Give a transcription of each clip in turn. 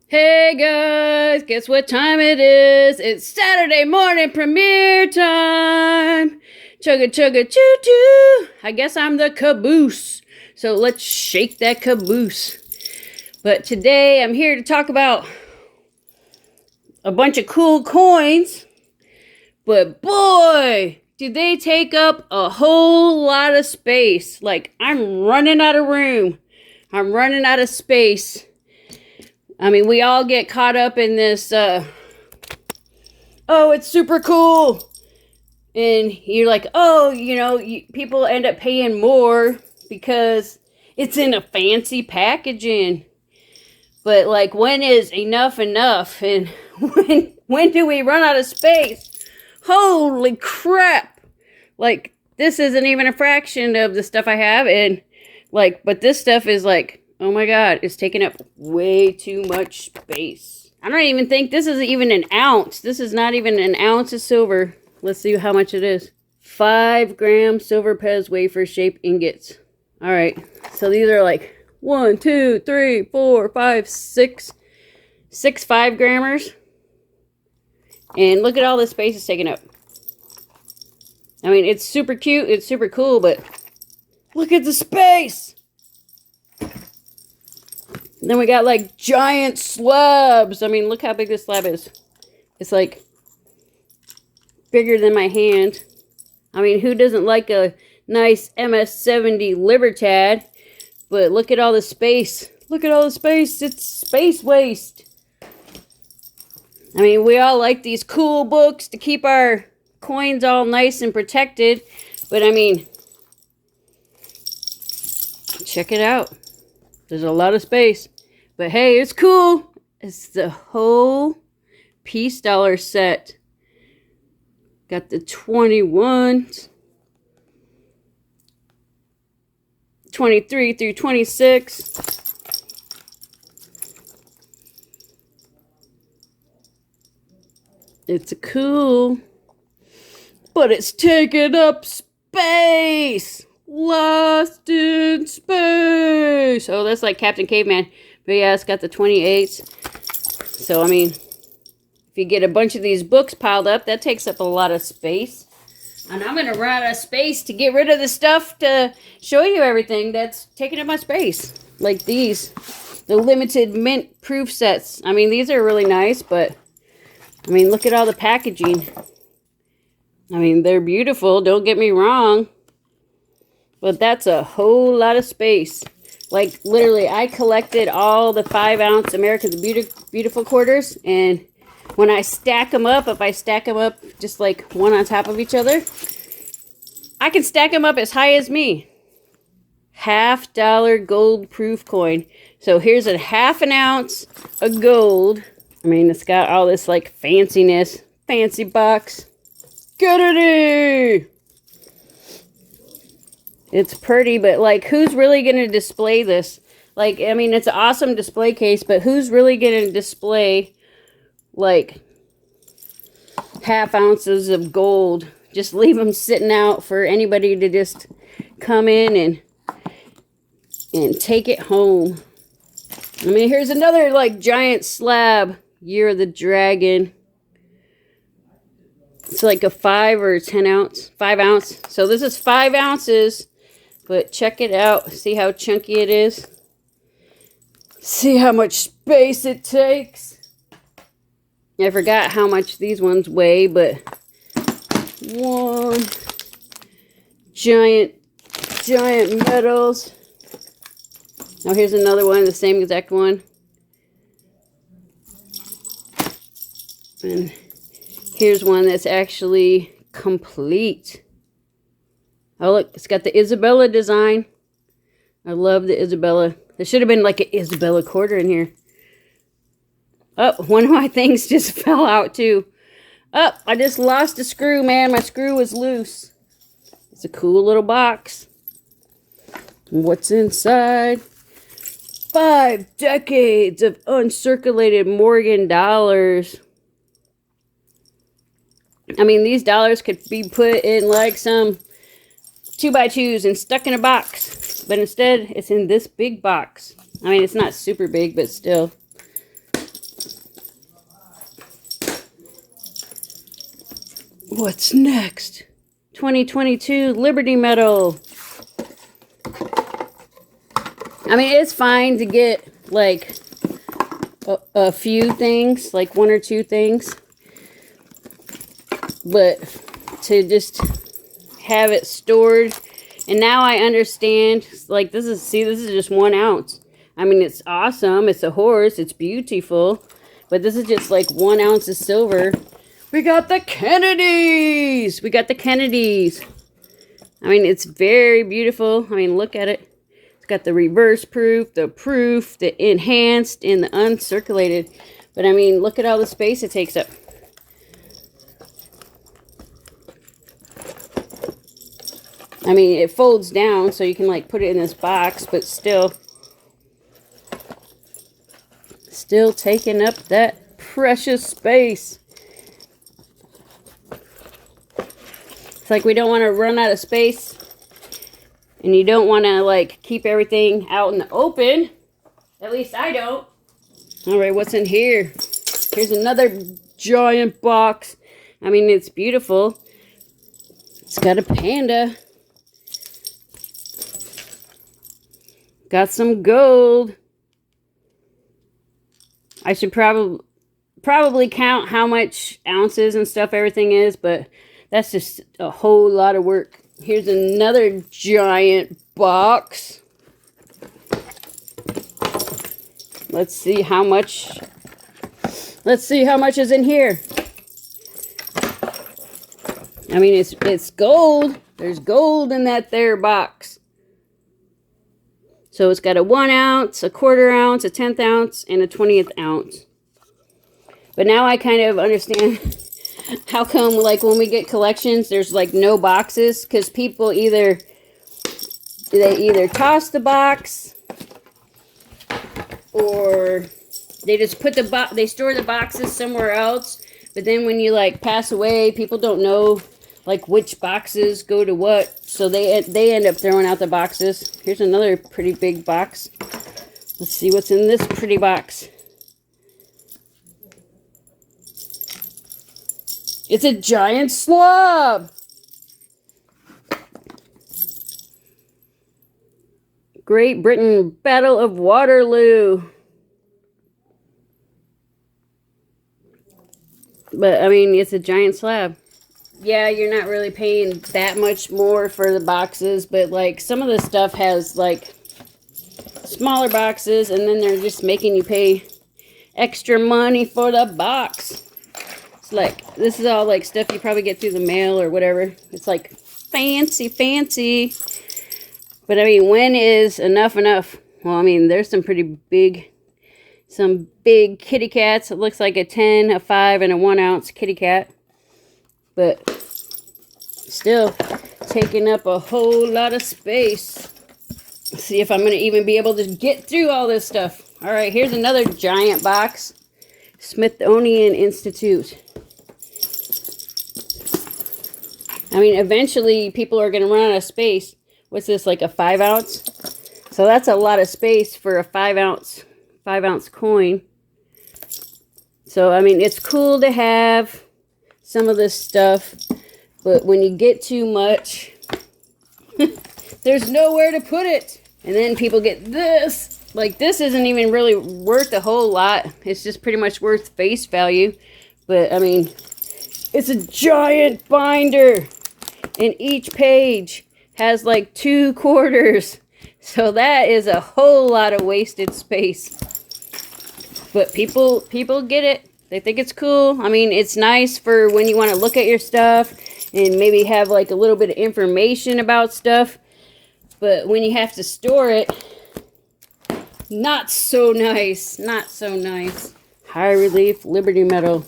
Hey guys, guess what time it is? It's Saturday morning premiere time. Chugga chugga choo choo. I guess I'm the caboose. So let's shake that caboose. But today I'm here to talk about a bunch of cool coins. But boy, do they take up a whole lot of space. Like, I'm running out of room. I'm running out of space. I mean, we all get caught up in this, oh, it's super cool. And you're like, oh, people end up paying more because it's in a fancy packaging. But, like, when is enough enough? And when do we run out of space? Holy crap. Like, this isn't even a fraction of the stuff I have. And, like, but this stuff is like, oh my god, it's taking up way too much space. I don't even think this is even an ounce. This is not even an ounce of silver. Let's see how much it is. 5 gram silver Pez wafer shaped ingots. Alright, so these are like 1, 2, 3, 4, 5, 6. 6 5 grammers. And look at all this space it's taking up. I mean, it's super cute, it's super cool, but look at the space! Then we got like giant slabs. I mean, look how big this slab is. It's like bigger than my hand. I mean, who doesn't like a nice MS-70 Libertad? But look at all the space. Look at all the space. It's space waste. I mean, we all like these cool books to keep our coins all nice and protected. But I mean, check it out. There's a lot of space. But hey, it's cool. It's the whole piece dollar set. Got the 21s. 23 through 26. It's cool. But it's taking up space. Lost in space. Oh, that's like Captain Caveman. But yeah, it's got the 28s. So, I mean, if you get a bunch of these books piled up, that takes up a lot of space. And I'm going to run out of space to get rid of the stuff to show you everything that's taking up my space. Like these. The limited mint proof sets. I mean, these are really nice, but, I mean, look at all the packaging. I mean, they're beautiful, don't get me wrong. But that's a whole lot of space. Like, literally, I collected all the 5-ounce America's Beautiful quarters. And when I stack them up, if I stack them up just like one on top of each other, I can stack them up as high as me. $50 gold proof coin. So here's a 1/2 ounce of gold. I mean, it's got all this, like, fanciness. Fancy box. Goodity! It's pretty, but, like, who's really going to display this? Like, I mean, it's an awesome display case, but who's really going to display, like, 1/2 ounces of gold? Just leave them sitting out for anybody to just come in and take it home. I mean, here's another, like, giant slab. Year of the Dragon. It's like a 5 or 10 ounce. 5 ounce. So this is 5 ounces. But check it out. See how chunky it is? See how much space it takes? I forgot how much these ones weigh, but one giant metals. Now here's another one, the same exact one. And here's one that's actually complete. Oh, look, it's got the Isabella design. I love the Isabella. There should have been like an Isabella quarter in here. Oh, one of my things just fell out too. Oh, I just lost a screw, man. My screw was loose. It's a cool little box. What's inside? 5 decades of uncirculated Morgan dollars. I mean, these dollars could be put in like some 2x2s and stuck in a box. But instead, it's in this big box. I mean, it's not super big, but still. What's next? 2022 Liberty Medal. I mean, it's fine to get like a few things, like one or two things. But to just have it stored. And now I understand, like this is just 1 ounce. I mean, it's awesome. It's a horse. It's beautiful. But this is just like 1 ounce of silver. We got the Kennedys. We got the Kennedys. I mean, it's very beautiful. I mean, look at it. It's got the reverse proof, the enhanced, and the uncirculated. But I mean, look at all the space it takes up. I mean, it folds down so you can like put it in this box, but still taking up that precious space. It's like we don't want to run out of space, and you don't want to like keep everything out in the open. At least I don't. All right, what's in here? Here's another giant box. I mean, it's beautiful. It's got a panda. Got some gold. I should probably count how much ounces and stuff everything is, but that's just a whole lot of work. Here's another giant box. Let's see how much is in here. I mean, it's gold. There's gold in that there box. So it's got a 1 ounce, a 1/4 ounce, a 1/10 ounce, and a 20th ounce. But now I kind of understand how come, like, when we get collections, there's, like, no boxes. Because people either toss the box, or they just put they store the boxes somewhere else. But then when you, like, pass away, people don't know, like, which boxes go to what. So they end up throwing out the boxes. Here's another pretty big box. Let's see what's in this pretty box. It's a giant slab. Great Britain Battle of Waterloo. But, I mean, it's a giant slab. Yeah, you're not really paying that much more for the boxes, but, like, some of the stuff has, like, smaller boxes, and then they're just making you pay extra money for the box. It's like, this is all, like, stuff you probably get through the mail or whatever. It's, like, fancy. But, I mean, when is enough? Well, I mean, there's some big kitty cats. It looks like a 10, a 5, and a 1 ounce kitty cat. But still taking up a whole lot of space. Let's see if I'm going to even be able to get through all this stuff. All right, here's another giant box. Smithsonian Institute. I mean, eventually people are going to run out of space. What's this, like a 5 ounce? So that's a lot of space for a 5 ounce coin. So, I mean, it's cool to have some of this stuff, but when you get too much, there's nowhere to put it. And then people get this. Like, this isn't even really worth a whole lot. It's just pretty much worth face value. But, I mean, it's a giant binder. And each page has, like, 2 quarters. So that is a whole lot of wasted space. But people get it. They think it's cool. I mean, it's nice for when you want to look at your stuff and maybe have like a little bit of information about stuff. But when you have to store it, not so nice. Not so nice. High relief Liberty Medal.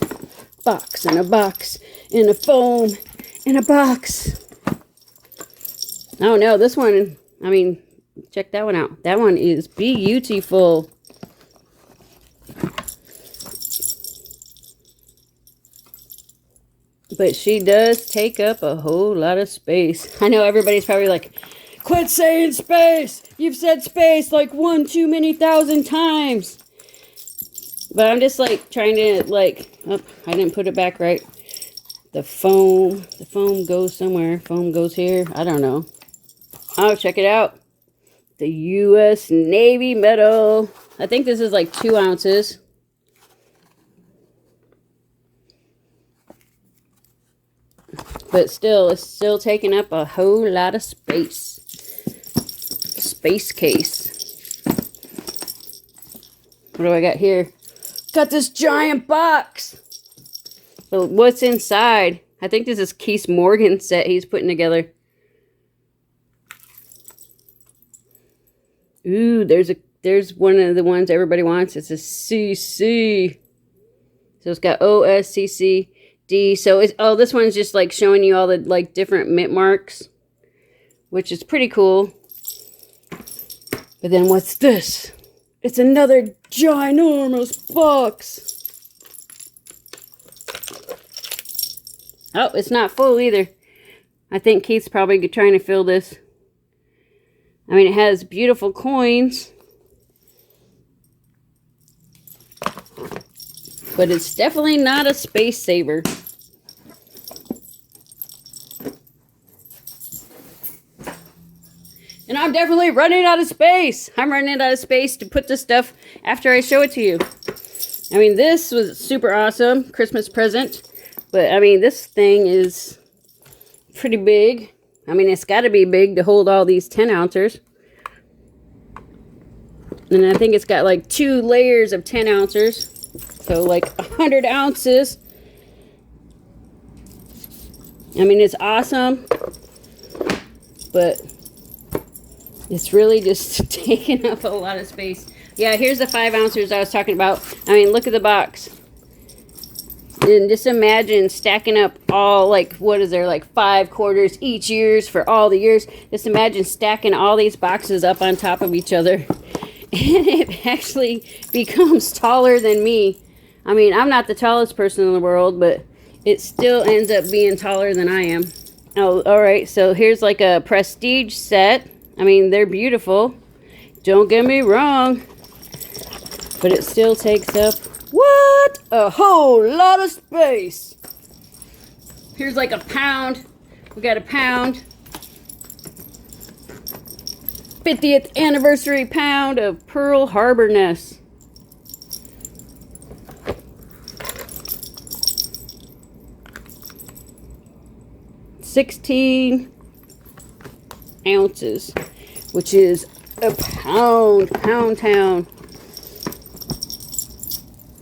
Box and a box and a foam and a box. Oh no, this one, I mean, check that one out. That one is beautiful. But she does take up a whole lot of space. I know everybody's probably like, quit saying space! You've said space like 1 too many thousand times. But I'm just like trying to like, oh, I didn't put it back right. The foam. The foam goes somewhere. Foam goes here. I don't know. Oh, check it out. The U.S. Navy medal. I think this is like 2 ounces. But still, it's still taking up a whole lot of space. Space case. What do I got here? Got this giant box. So what's inside? I think this is Keith Morgan's set he's putting together. Ooh, there's one of the ones everybody wants. It's a CC. So it's got OSCC. So it's, oh, this one's just like showing you all the like different mint marks, which is pretty cool. But then what's this? It's another ginormous box. Oh, it's not full either. I think Keith's probably trying to fill this. I mean, it has beautiful coins. But it's definitely not a space saver. And I'm definitely running out of space. I'm running out of space to put this stuff after I show it to you. I mean, this was super awesome. Christmas present. But, I mean, this thing is pretty big. I mean, it's got to be big to hold all these 10 ounces. And I think it's got like 2 layers of 10 ounces. So like 100 ounces. I mean, it's awesome. But it's really just taking up a lot of space. Yeah, here's the 5 ounces I was talking about. I mean, look at the box. And just imagine stacking up all, like, what is there, like 5 quarters each years for all the years. Just imagine stacking all these boxes up on top of each other. And it actually becomes taller than me. I mean, I'm not the tallest person in the world, but it still ends up being taller than I am. Oh, alright, so here's like a prestige set. I mean, they're beautiful. Don't get me wrong. But it still takes up, what? A whole lot of space. Here's like a pound. We got a pound. 50th anniversary pound of Pearl Harbor Nest. $16 ounces, which is a pound town.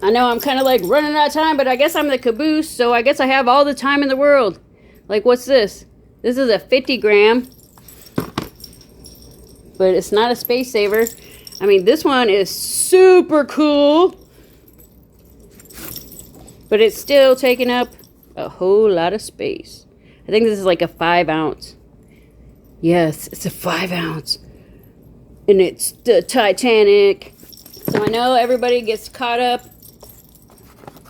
I know I'm kind of like running out of time, but I guess I'm the caboose, so I guess I have all the time in the world. Like, what's this? This is a 50 gram, but it's not a space saver. I mean, this one is super cool, but it's still taking up a whole lot of space. I think this is like a 5 ounce. Yes, it's a 5 ounce. And it's the Titanic. So I know everybody gets caught up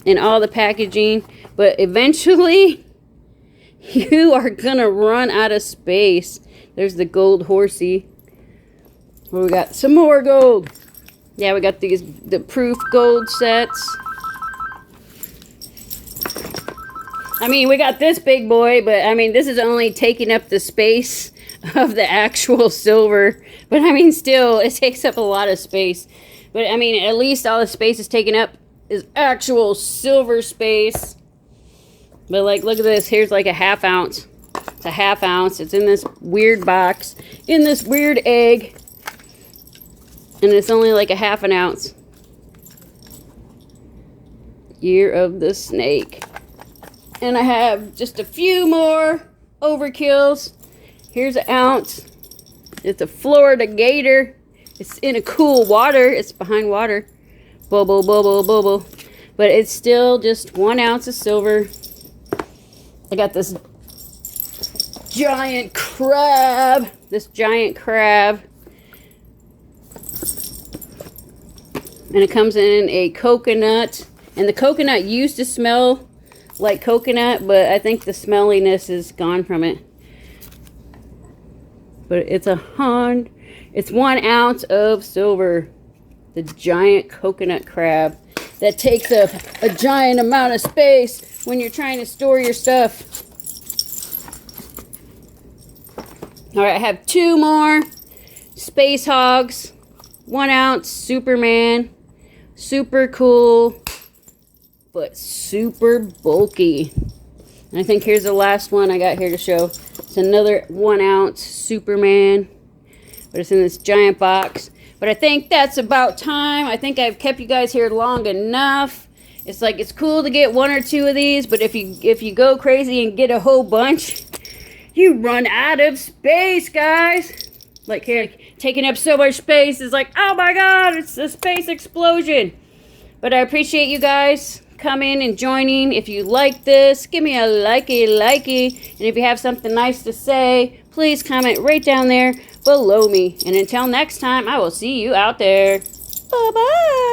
in all the packaging, but eventually you are gonna run out of space. There's the gold horsey. Well, we got some more gold. Yeah, we got the proof gold sets. I mean, we got this big boy, but I mean, this is only taking up the space of the actual silver. But I mean, still, it takes up a lot of space. But I mean, at least all the space is taken up is actual silver space. But like, look at this. Here's like a 1/2 ounce. It's a 1/2 ounce. It's in this weird box, in this weird egg. And it's only like a 1/2 ounce. Year of the Snake. And I have just a few more overkills. Here's an ounce. It's a Florida Gator. It's in a cool water. It's behind water. Bubble, bubble, bubble. But it's still just 1 ounce of silver. I got this giant crab. And it comes in a coconut. And the coconut used to smell like coconut, but I think the smelliness is gone from it. But it's 1 ounce of silver. The giant coconut crab that takes up a giant amount of space when you're trying to store your stuff. All right, I have 2 more Space Hogs, 1 ounce Superman, super cool, but super bulky. And I think here's the last one I got here to show. It's another 1 ounce Superman, but it's in this giant box. But I think that's about time. I think I've kept you guys here long enough. It's like, it's cool to get 1 or 2 of these, but if you go crazy and get a whole bunch, you run out of space, guys. Like here, taking up so much space is like, oh my God, it's a space explosion. But I appreciate you guys coming and joining. If you like this, give me a likey. And if you have something nice to say, please comment right down there below me. And until next time, I will see you out there. Bye-bye.